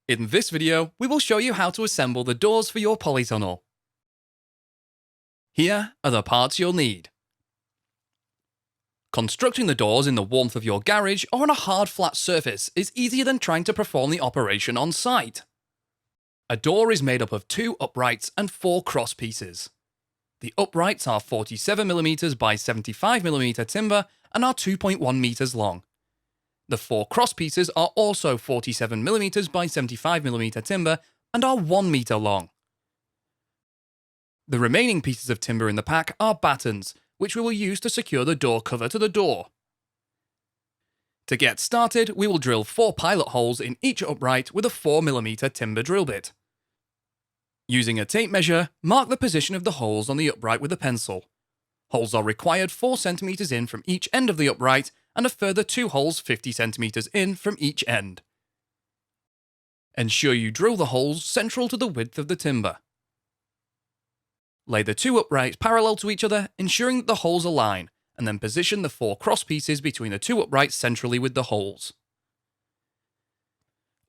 In this video, we will show you how to assemble the doors for your polytunnel. Here are the parts you'll need. Constructing the doors in the warmth of your garage or on a hard flat surface is easier than trying to perform the operation on site. A door is made up of 2 uprights and 4 cross pieces. The uprights are 47mm by 75mm timber and are 2.1 meters long. The 4 cross pieces are also 47mm by 75mm timber and are 1 meter long. The remaining pieces of timber in the pack are batterns, which we will use to secure the door cover to the door. To get started, we will drill 4 pilot holes in each upright with a 4mm timber drill bit. Using a tape measure, mark the position of the holes on the upright with a pencil. Holes are required 4 cm in from each end of the upright and a further 2 holes 50 cm in from each end. Ensure you drill the holes central to the width of the timber. Lay the 2 uprights parallel to each other, ensuring that the holes align, and then position the 4 cross pieces between the 2 uprights centrally with the holes.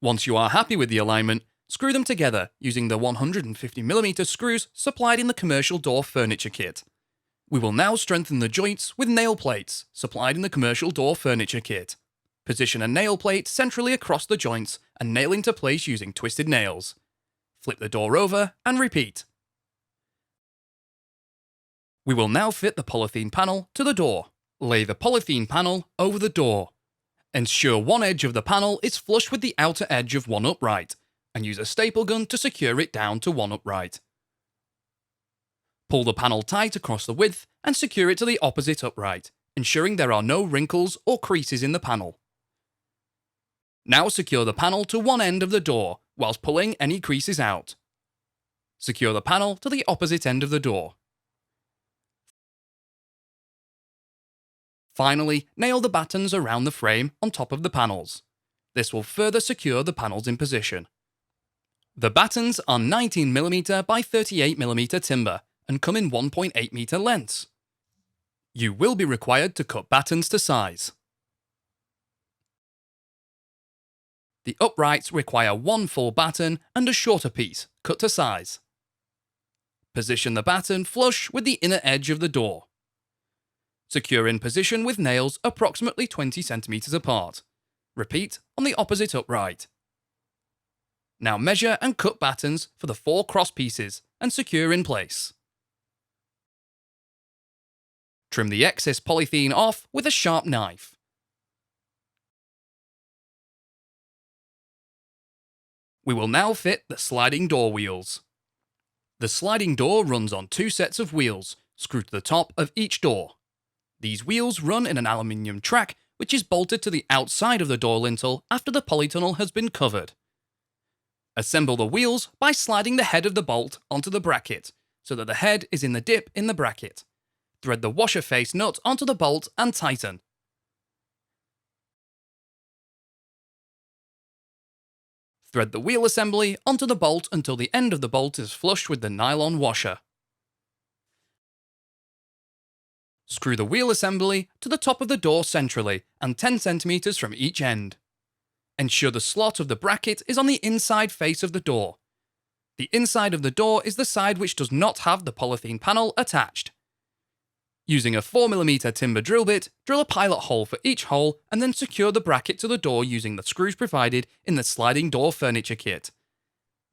Once you are happy with the alignment, screw them together using the 150mm screws supplied in the commercial door furniture kit. We will now strengthen the joints with nail plates supplied in the commercial door furniture kit. Position a nail plate centrally across the joints and nail into place using twisted nails. Flip the door over and repeat. We will now fit the polythene panel to the door. Lay the polythene panel over the door. Ensure one edge of the panel is flush with the outer edge of one upright, and use a staple gun to secure it down to one upright. Pull the panel tight across the width and secure it to the opposite upright, ensuring there are no wrinkles or creases in the panel. Now secure the panel to one end of the door whilst pulling any creases out. Secure the panel to the opposite end of the door. Finally, nail the batterns around the frame on top of the panels. This will further secure the panels in position. The batterns are 19mm by 38mm timber and come in 1.8 meter lengths. You will be required to cut batterns to size. The uprights require 1 full battern and a shorter piece, cut to size. Position the battern flush with the inner edge of the door. Secure in position with nails approximately 20 cm apart. Repeat on the opposite upright. Now measure and cut batterns for the 4 cross pieces and secure in place. Trim the excess polythene off with a sharp knife. We will now fit the sliding door wheels. The sliding door runs on 2 sets of wheels, screwed to the top of each door. These wheels run in an aluminium track which is bolted to the outside of the door lintel after the polytunnel has been covered. Assemble the wheels by sliding the head of the bolt onto the bracket, so that the head is in the dip in the bracket. Thread the washer face nut onto the bolt and tighten. Thread the wheel assembly onto the bolt until the end of the bolt is flush with the nylon washer. Screw the wheel assembly to the top of the door centrally and 10 cm from each end. Ensure the slot of the bracket is on the inside face of the door. The inside of the door is the side which does not have the polythene panel attached. Using a 4mm timber drill bit, drill a pilot hole for each hole and then secure the bracket to the door using the screws provided in the sliding door furniture kit.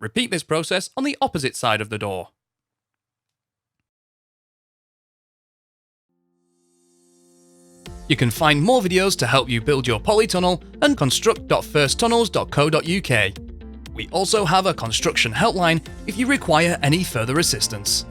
Repeat this process on the opposite side of the door. You can find more videos to help you build your polytunnel at construct.firsttunnels.co.uk. We also have a construction helpline if you require any further assistance.